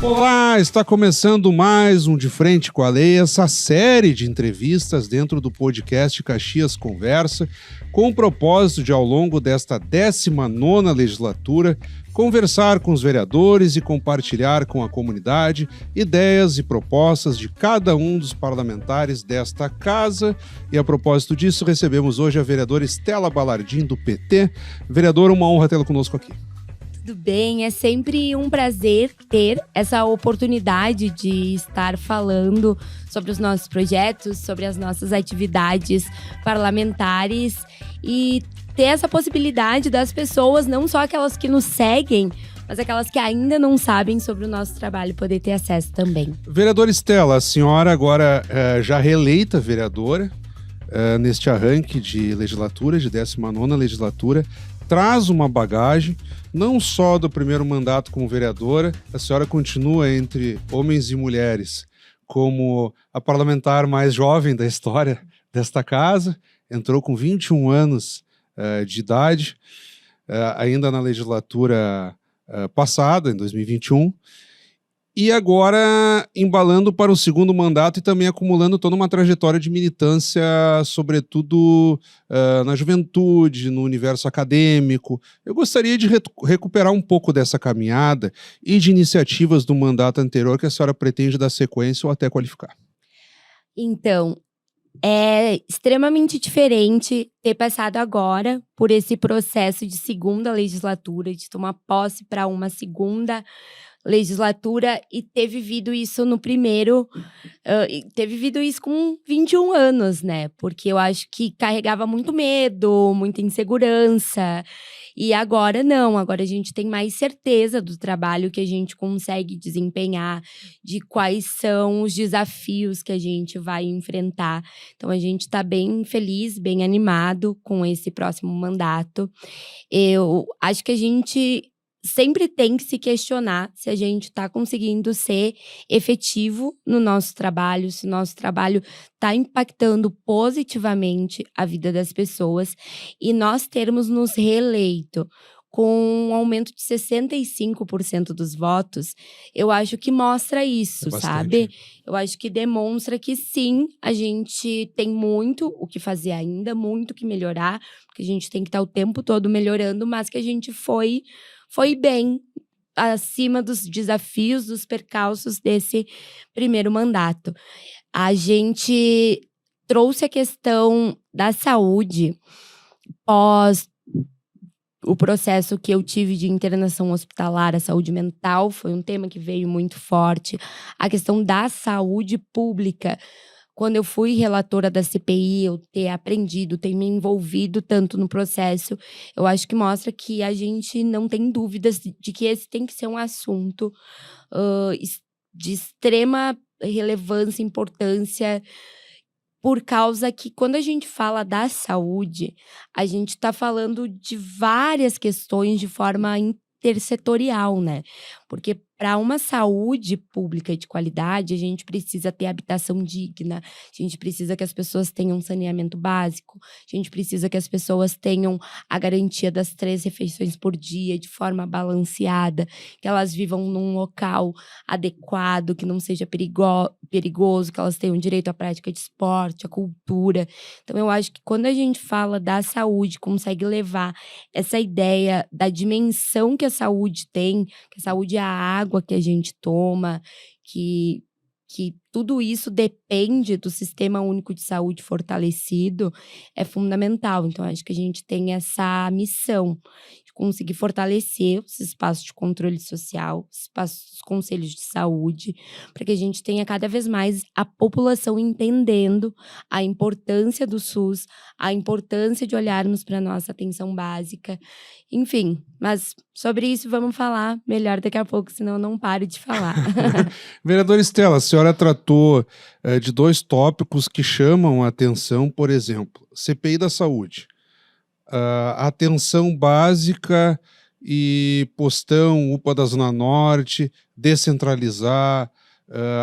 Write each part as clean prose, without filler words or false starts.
Olá, está começando mais um De Frente com a Lei, essa série de entrevistas dentro do podcast Caxias Conversa, com o propósito de, ao longo desta 19ª legislatura, conversar com os vereadores e compartilhar com a comunidade ideias e propostas de cada um dos parlamentares desta casa. E a propósito disso, recebemos hoje a vereadora Estela Balardim, do PT. Vereadora, uma honra tê-la conosco aqui. Tudo bem, é sempre um prazer ter essa oportunidade de estar falando sobre os nossos projetos, sobre as nossas atividades parlamentares e ter essa possibilidade das pessoas, não só aquelas que nos seguem, mas aquelas que ainda não sabem sobre o nosso trabalho, poder ter acesso também. Vereadora Estela, a senhora agora já reeleita vereadora neste arranque de legislatura, de 19ª legislatura, traz uma bagagem, não só do primeiro mandato como vereadora, a senhora continua entre homens e mulheres como a parlamentar mais jovem da história desta casa, entrou com 21 anos de idade, ainda na legislatura passada, em 2021, e agora embalando para o segundo mandato e também acumulando toda uma trajetória de militância, sobretudo na juventude, no universo acadêmico. Eu gostaria de recuperar um pouco dessa caminhada e de iniciativas do mandato anterior que a senhora pretende dar sequência ou até qualificar. Então, é extremamente diferente ter passado agora por esse processo de segunda legislatura, de tomar posse para uma segunda legislatura e ter vivido isso no primeiro, ter vivido isso com 21 anos, né? Porque eu acho que carregava muito medo, muita insegurança. E agora não, agora a gente tem mais certeza do trabalho que a gente consegue desempenhar, de quais são os desafios que a gente vai enfrentar. Então a gente está bem feliz, bem animado com esse próximo mandato. Eu acho que a gente sempre tem que se questionar se a gente está conseguindo ser efetivo no nosso trabalho, se o nosso trabalho está impactando positivamente a vida das pessoas, e nós termos nos reeleito com um aumento de 65% dos votos, eu acho que mostra isso, sabe? Eu acho que demonstra que sim, a gente tem muito o que fazer ainda, muito o que melhorar, porque a gente tem que estar o tempo todo melhorando, mas que a gente foi bem acima dos desafios, dos percalços desse primeiro mandato. A gente trouxe a questão da saúde pós o processo que eu tive de internação hospitalar, a saúde mental, foi um tema que veio muito forte. A questão da saúde pública. Quando eu fui relatora da CPI, eu ter aprendido, ter me envolvido tanto no processo, eu acho que mostra que a gente não tem dúvidas de que esse tem que ser um assunto de extrema relevância, importância, por causa que quando a gente fala da saúde, a gente está falando de várias questões de forma intersetorial, né? Porque para uma saúde pública de qualidade, a gente precisa ter habitação digna, a gente precisa que as pessoas tenham saneamento básico, a gente precisa que as pessoas tenham a garantia das 3 refeições por dia de forma balanceada, que elas vivam num local adequado, que não seja perigoso, que elas tenham direito à prática de esporte, à cultura. Então, eu acho que quando a gente fala da saúde, consegue levar essa ideia da dimensão que a saúde tem, que a saúde é a água que a gente toma, que tudo isso depende do Sistema Único de Saúde fortalecido, é fundamental. Então, acho que a gente tem essa missão de conseguir fortalecer os espaços de controle social, os espaços dos conselhos de saúde, para que a gente tenha cada vez mais a população entendendo a importância do SUS, a importância de olharmos para a nossa atenção básica. Enfim, mas sobre isso vamos falar melhor daqui a pouco, senão eu não paro de falar. Vereadora Estela, a senhora tratou de 2 tópicos que chamam a atenção, por exemplo, CPI da saúde, atenção básica e postão, UPA da Zona Norte, descentralizar,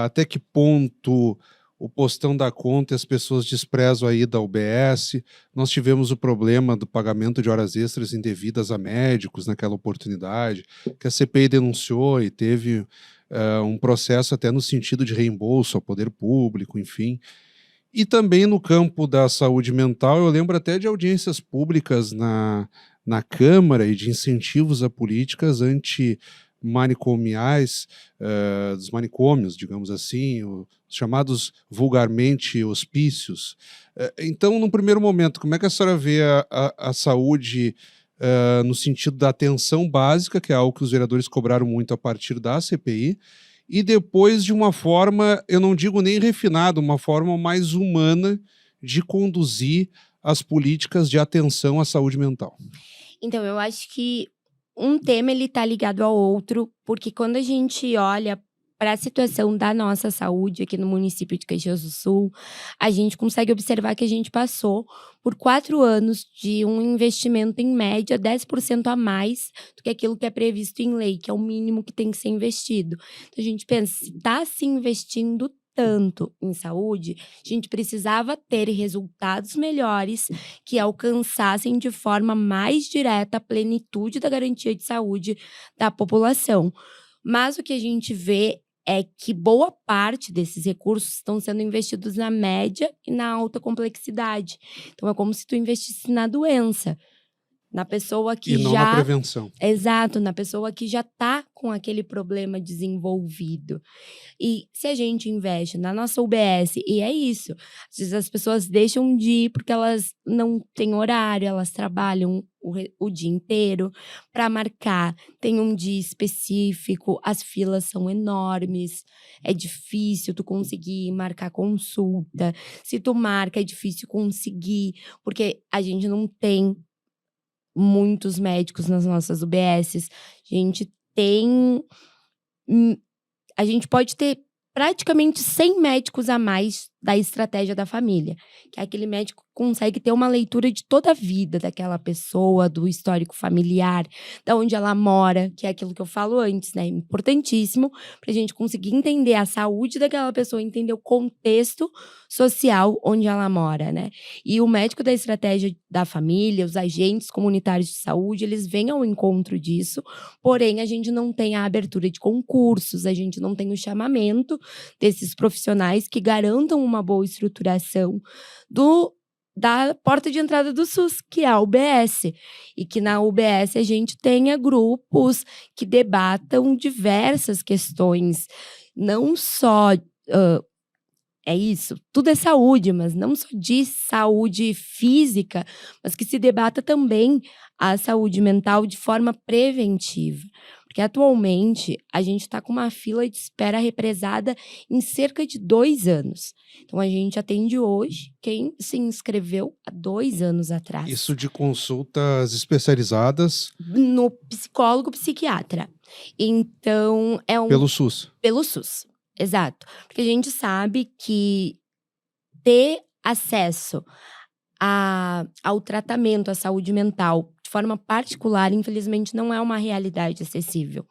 até que ponto o postão dá conta e as pessoas desprezam a ida ao UBS. Nós tivemos o problema do pagamento de horas extras indevidas a médicos naquela oportunidade, que a CPI denunciou e teve um processo até no sentido de reembolso ao poder público, enfim. E também no campo da saúde mental, eu lembro até de audiências públicas na Câmara e de incentivos a políticas antimanicomiais, dos manicômios, digamos assim, os chamados vulgarmente hospícios. Então, no primeiro momento, como é que a senhora vê a saúde no sentido da atenção básica, que é algo que os vereadores cobraram muito a partir da CPI, e depois de uma forma, eu não digo nem refinada, uma forma mais humana de conduzir as políticas de atenção à saúde mental? Então, eu acho que um tema ele tá ligado ao outro, porque quando a gente olha para a situação da nossa saúde aqui no município de Caxias do Sul, a gente consegue observar que a gente passou por 4 anos de um investimento em média 10% a mais do que aquilo que é previsto em lei, que é o mínimo que tem que ser investido. Então a gente pensa, se está se investindo tanto em saúde, a gente precisava ter resultados melhores que alcançassem de forma mais direta a plenitude da garantia de saúde da população. Mas o que a gente vê é que boa parte desses recursos estão sendo investidos na média e na alta complexidade. Então é como se tu investisse na doença, na pessoa que E não na prevenção. Exato, na pessoa que já está com aquele problema desenvolvido. E se a gente investe na nossa UBS, e é isso, às vezes as pessoas deixam de ir porque elas não têm horário, elas trabalham o dia inteiro para marcar, tem um dia específico, as filas são enormes, é difícil tu conseguir marcar consulta, se tu marca é difícil conseguir, porque a gente não tem muitos médicos nas nossas UBSs. A gente pode ter praticamente 100 médicos a mais da estratégia da família, que é aquele médico que consegue ter uma leitura de toda a vida daquela pessoa, do histórico familiar, da onde ela mora, que é aquilo que eu falo antes, né? Importantíssimo para a gente conseguir entender a saúde daquela pessoa, entender o contexto social onde ela mora, né? E o médico da estratégia da família, os agentes comunitários de saúde, eles vêm ao encontro disso, porém a gente não tem a abertura de concursos, a gente não tem o chamamento desses profissionais que garantam uma boa estruturação da porta de entrada do SUS, que é a UBS. E que na UBS a gente tenha grupos que debatam diversas questões, não só é isso, tudo é saúde, mas não só de saúde física, mas que se debata também a saúde mental de forma preventiva. Porque atualmente a gente está com uma fila de espera represada em cerca de 2 anos. Então a gente atende hoje quem se inscreveu há 2 anos atrás. Isso de consultas especializadas No psicólogo psiquiatra. Então pelo SUS. Pelo SUS. Exato. Porque a gente sabe que ter acesso ao tratamento, à saúde mental, de forma particular, infelizmente, não é uma realidade acessível.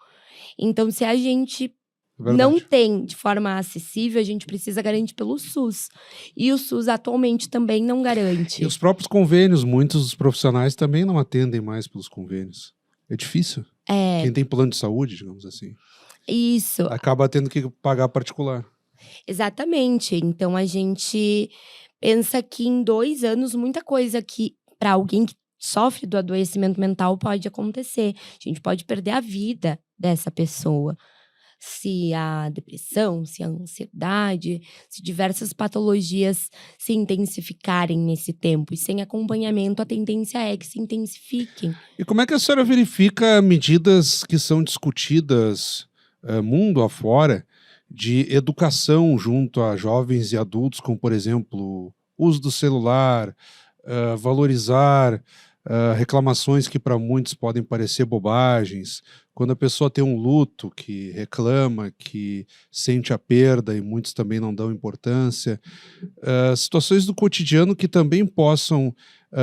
Então, se a gente não tem de forma acessível, a gente precisa garantir pelo SUS. E o SUS atualmente também não garante. E os próprios convênios, muitos dos profissionais também não atendem mais pelos convênios. É difícil. Quem tem plano de saúde, digamos assim. Isso. Acaba tendo que pagar particular. Exatamente. Então, a gente pensa que em 2 anos, muita coisa que, para alguém que sofre do adoecimento mental, pode acontecer. A gente pode perder a vida dessa pessoa. Se a depressão, se a ansiedade, se diversas patologias se intensificarem nesse tempo. E sem acompanhamento, a tendência é que se intensifiquem. E como é que a senhora verifica medidas que são discutidas mundo afora de educação junto a jovens e adultos, como, por exemplo, uso do celular, valorizar reclamações que para muitos podem parecer bobagens, quando a pessoa tem um luto, que reclama, que sente a perda e muitos também não dão importância, situações do cotidiano que também possam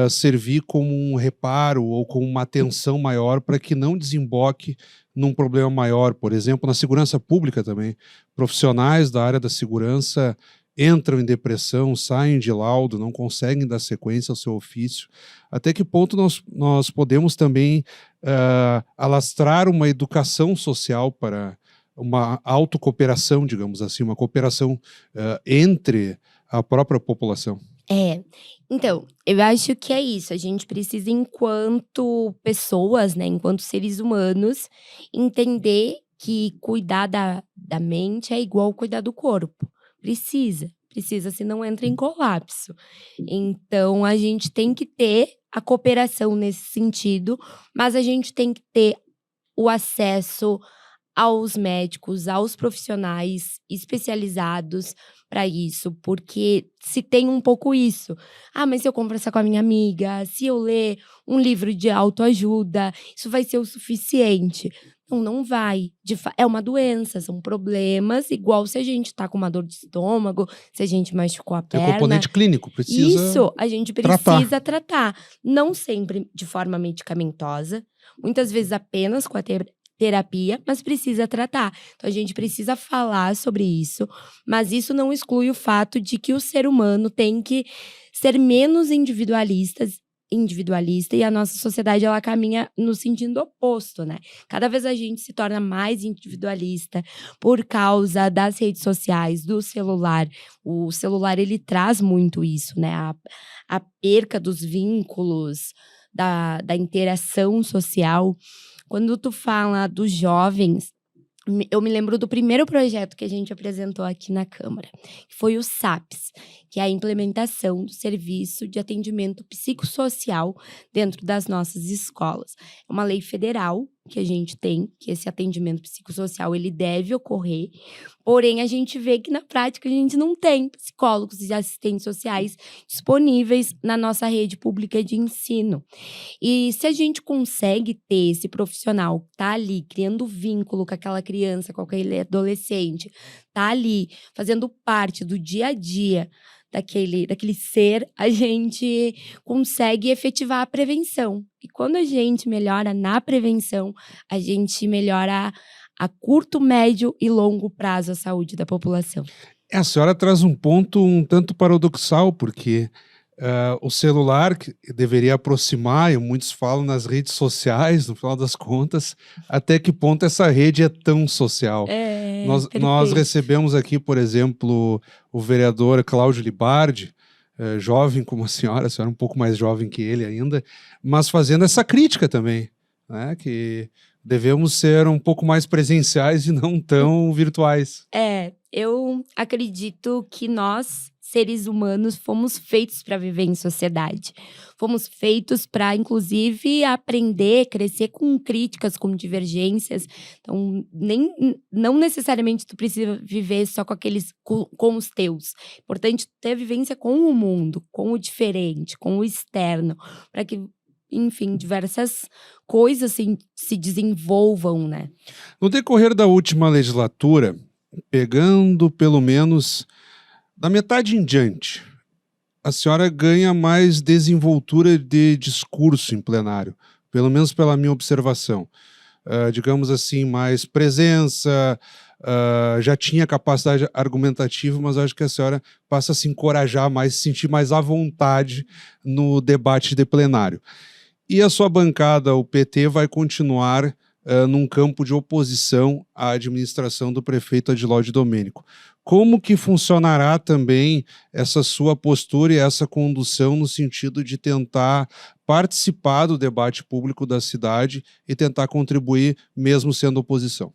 servir como um reparo ou como uma atenção maior para que não desemboque num problema maior. Por exemplo, na segurança pública também, profissionais da área da segurança entram em depressão, saem de laudo, não conseguem dar sequência ao seu ofício. Até que ponto nós podemos também alastrar uma educação social para uma autocooperação, digamos assim, uma cooperação entre a própria população. Então, eu acho que é isso. A gente precisa, enquanto pessoas, né, enquanto seres humanos, entender que cuidar da mente é igual cuidar do corpo. Precisa, senão entra em colapso. Então, a gente tem que ter a cooperação nesse sentido, mas a gente tem que ter o acesso aos médicos, aos profissionais especializados para isso, porque se tem um pouco isso. Ah, mas se eu conversar com a minha amiga, se eu ler um livro de autoajuda, isso vai ser o suficiente. Não, não vai. É uma doença, são problemas, igual se a gente tá com uma dor de estômago, se a gente machucou a Tem o perna. componente clínico, precisa Isso, a gente precisa tratar. Não sempre de forma medicamentosa, muitas vezes apenas com a terapia, mas precisa tratar. Então a gente precisa falar sobre isso, mas isso não exclui o fato de que o ser humano tem que ser menos individualista e a nossa sociedade ela caminha no sentido oposto, né? Cada vez a gente se torna mais individualista por causa das redes sociais, do celular. O celular ele traz muito isso, né? A perca dos vínculos, da interação social. Quando tu fala dos jovens, eu me lembro do primeiro projeto que a gente apresentou aqui na Câmara, que foi o SAPS, que é a implementação do serviço de atendimento psicossocial dentro das nossas escolas. É uma lei federal que a gente tem, que esse atendimento psicossocial ele deve ocorrer, porém a gente vê que na prática a gente não tem psicólogos e assistentes sociais disponíveis na nossa rede pública de ensino. E se a gente consegue ter esse profissional que tá ali criando vínculo com aquela criança, com aquele adolescente, tá ali fazendo parte do dia a dia daquele ser, a gente consegue efetivar a prevenção. E quando a gente melhora na prevenção, a gente melhora a curto, médio e longo prazo a saúde da população. A senhora traz um ponto um tanto paradoxal, porque o celular que deveria aproximar, e muitos falam nas redes sociais, no final das contas, até que ponto essa rede é tão social. Nós recebemos aqui, por exemplo, o vereador Cláudio Libardi, jovem como a senhora é um pouco mais jovem que ele ainda, mas fazendo essa crítica também, né, que devemos ser um pouco mais presenciais e não tão virtuais. Eu acredito que nós, seres humanos, fomos feitos para viver em sociedade. Fomos feitos para, inclusive, aprender, crescer com críticas, com divergências. Então, não necessariamente tu precisa viver só com os teus. É importante ter vivência com o mundo, com o diferente, com o externo, para que, enfim, diversas coisas se desenvolvam, né? No decorrer da última legislatura, pegando pelo menos da metade em diante, a senhora ganha mais desenvoltura de discurso em plenário, pelo menos pela minha observação. Digamos assim, mais presença, já tinha capacidade argumentativa, mas acho que a senhora passa a se encorajar mais, se sentir mais à vontade no debate de plenário. E a sua bancada, o PT, vai continuar num campo de oposição à administração do prefeito Adilóide Domênico. Como que funcionará também essa sua postura e essa condução no sentido de tentar participar do debate público da cidade e tentar contribuir mesmo sendo oposição?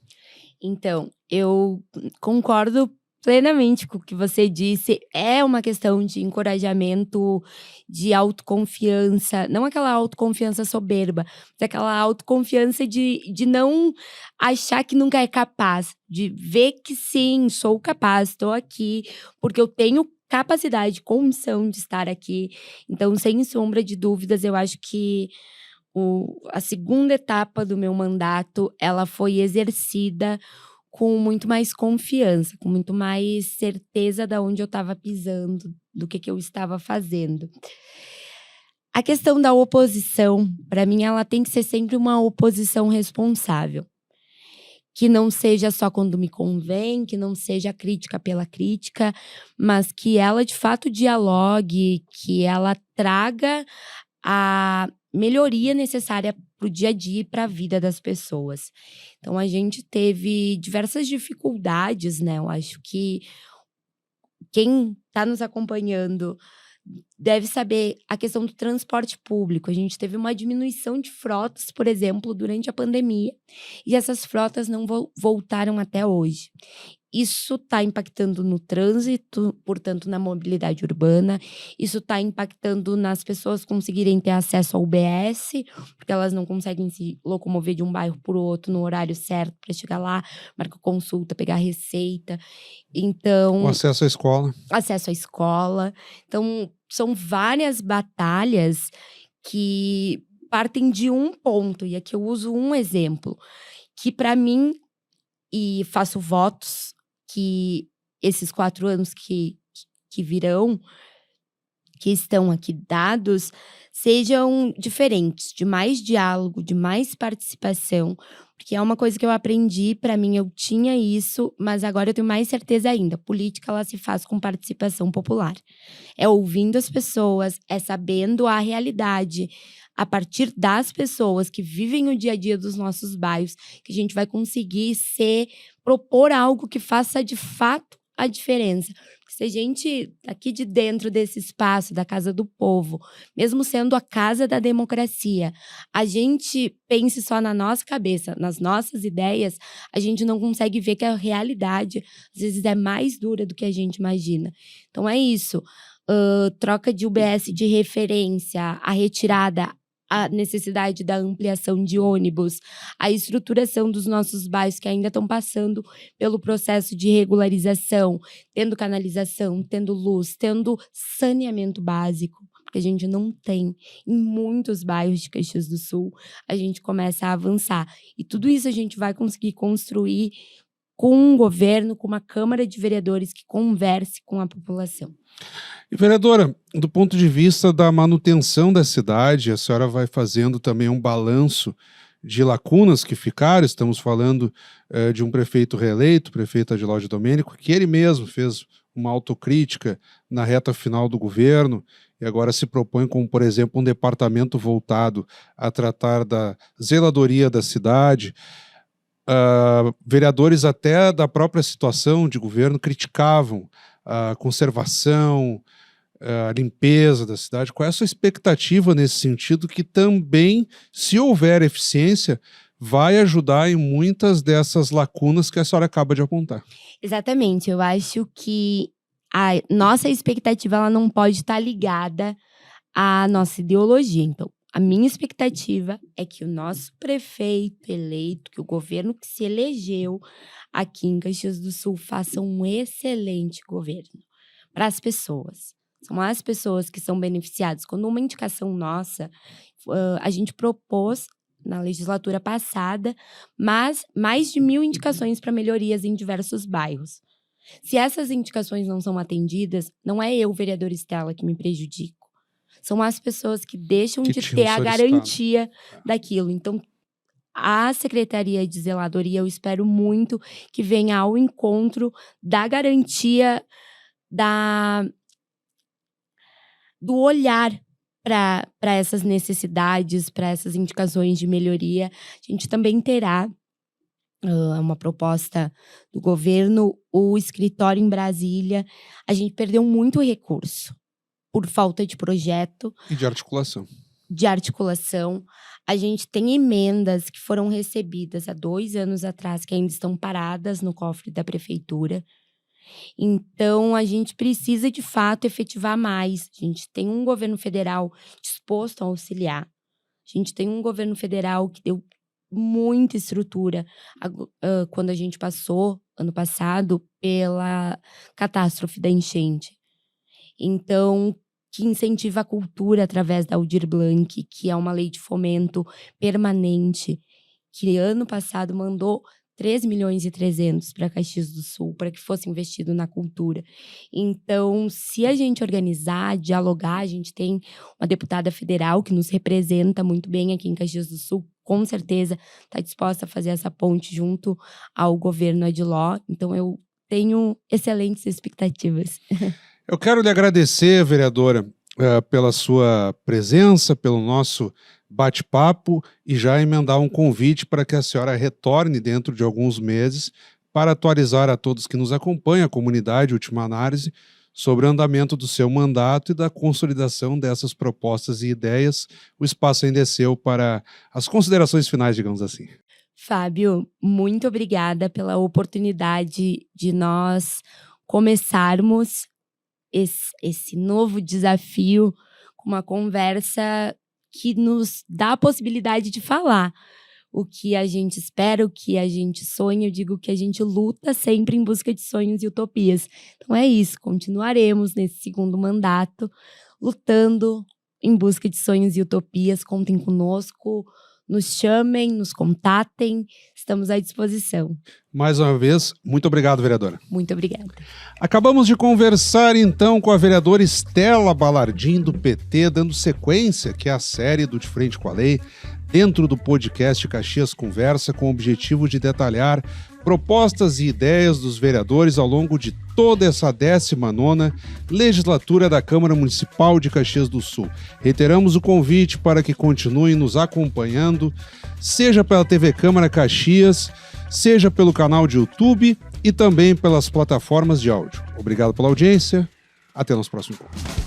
Então, eu concordo plenamente com o que você disse. É uma questão de encorajamento, de autoconfiança, não aquela autoconfiança soberba, mas aquela autoconfiança de não achar que nunca é capaz, de ver que sim, sou capaz, estou aqui, porque eu tenho capacidade, condição de estar aqui. Então, sem sombra de dúvidas, eu acho que a segunda etapa do meu mandato, ela foi exercida com muito mais confiança, com muito mais certeza de onde eu estava pisando, do que eu estava fazendo. A questão da oposição, para mim, ela tem que ser sempre uma oposição responsável. Que não seja só quando me convém, que não seja crítica pela crítica, mas que ela, de fato, dialogue, que ela traga a melhoria necessária para o dia a dia e para a vida das pessoas. Então, a gente teve diversas dificuldades, né? Eu acho que quem está nos acompanhando deve saber a questão do transporte público. A gente teve uma diminuição de frotas, por exemplo, durante a pandemia, e essas frotas não voltaram até hoje. Isso está impactando no trânsito, portanto, na mobilidade urbana. Isso está impactando nas pessoas conseguirem ter acesso ao UBS, porque elas não conseguem se locomover de um bairro para o outro no horário certo para chegar lá, marcar consulta, pegar receita. Então, O acesso à escola. acesso à escola. Então, são várias batalhas que partem de um ponto. E aqui eu uso um exemplo, que para mim, e faço votos que esses 4 anos que virão, que estão aqui dados, sejam diferentes, de mais diálogo, de mais participação, porque é uma coisa que eu aprendi, para mim eu tinha isso, mas agora eu tenho mais certeza ainda. Política, ela se faz com participação popular. É ouvindo as pessoas, é sabendo a realidade, a partir das pessoas que vivem o dia a dia dos nossos bairros, que a gente vai conseguir propor algo que faça de fato a diferença. Porque se a gente, aqui de dentro desse espaço, da Casa do Povo, mesmo sendo a casa da democracia, a gente pense só na nossa cabeça, nas nossas ideias, a gente não consegue ver que a realidade, às vezes, é mais dura do que a gente imagina. Então, é isso. Troca de UBS de referência, a retirada, a necessidade da ampliação de ônibus, a estruturação dos nossos bairros que ainda estão passando pelo processo de regularização, tendo canalização, tendo luz, tendo saneamento básico, porque a gente não tem em muitos bairros de Caxias do Sul, a gente começa a avançar. E tudo isso a gente vai conseguir construir com um governo, com uma Câmara de Vereadores que converse com a população. E, vereadora, do ponto de vista da manutenção da cidade, a senhora vai fazendo também um balanço de lacunas que ficaram. Estamos falando de um prefeito reeleito, o prefeito Adilaude Domênico, que ele mesmo fez uma autocrítica na reta final do governo e agora se propõe como, por exemplo, um departamento voltado a tratar da zeladoria da cidade. Vereadores até da própria situação de governo criticavam a conservação, a limpeza da cidade. Qual é a sua expectativa nesse sentido, que também, se houver eficiência, vai ajudar em muitas dessas lacunas que a senhora acaba de apontar? Exatamente, eu acho que a nossa expectativa ela não pode estar ligada à nossa ideologia. Então, a minha expectativa é que o nosso prefeito eleito, que o governo que se elegeu aqui em Caxias do Sul faça um excelente governo para as pessoas. São as pessoas que são beneficiadas. Quando uma indicação nossa, a gente propôs na legislatura passada, mas mais de 1.000 indicações para melhorias em diversos bairros. Se essas indicações não são atendidas, não é eu, vereador Estela, que me prejudico. São as pessoas que deixam de ter a garantia daquilo. Então, a Secretaria de Zeladoria, eu espero muito que venha ao encontro da garantia do olhar para essas necessidades, para essas indicações de melhoria. A gente também terá uma proposta do governo, o escritório em Brasília. A gente perdeu muito recurso por falta de projeto. E de articulação. A gente tem emendas que foram recebidas há 2 anos atrás, que ainda estão paradas no cofre da prefeitura. Então, a gente precisa, de fato, efetivar mais. A gente tem um governo federal disposto a auxiliar. A gente tem um governo federal que deu muita estrutura quando a gente passou, ano passado, pela catástrofe da enchente. Então, que incentiva a cultura através da Aldir Blanc, que é uma lei de fomento permanente, que ano passado mandou 3,3 milhões para Caxias do Sul, para que fosse investido na cultura. Então, se a gente organizar, dialogar, a gente tem uma deputada federal que nos representa muito bem aqui em Caxias do Sul, com certeza está disposta a fazer essa ponte junto ao governo Adiló. Então, eu tenho excelentes expectativas. Eu quero lhe agradecer, vereadora, pela sua presença, pelo nosso bate-papo e já emendar um convite para que a senhora retorne dentro de alguns meses para atualizar a todos que nos acompanham, a comunidade Última Análise, sobre o andamento do seu mandato e da consolidação dessas propostas e ideias. O espaço ainda é seu para as considerações finais, digamos assim. Fábio, muito obrigada pela oportunidade de nós começarmos esse novo desafio com uma conversa que nos dá a possibilidade de falar o que a gente espera, o que a gente sonha. Eu digo que a gente luta sempre em busca de sonhos e utopias. Então é isso, continuaremos nesse segundo mandato lutando em busca de sonhos e utopias. Contem conosco, nos chamem, nos contatem, estamos à disposição. Mais uma vez, muito obrigado, vereadora. Muito obrigada. Acabamos de conversar, então, com a vereadora Estela Balardim, do PT, dando sequência, que é a série do De Frente com a Lei, dentro do podcast Caxias Conversa, com o objetivo de detalhar propostas e ideias dos vereadores ao longo de toda essa 19ª legislatura da Câmara Municipal de Caxias do Sul. Reiteramos o convite para que continuem nos acompanhando, seja pela TV Câmara Caxias, seja pelo canal de YouTube e também pelas plataformas de áudio. Obrigado pela audiência. Até o nosso próximo encontro.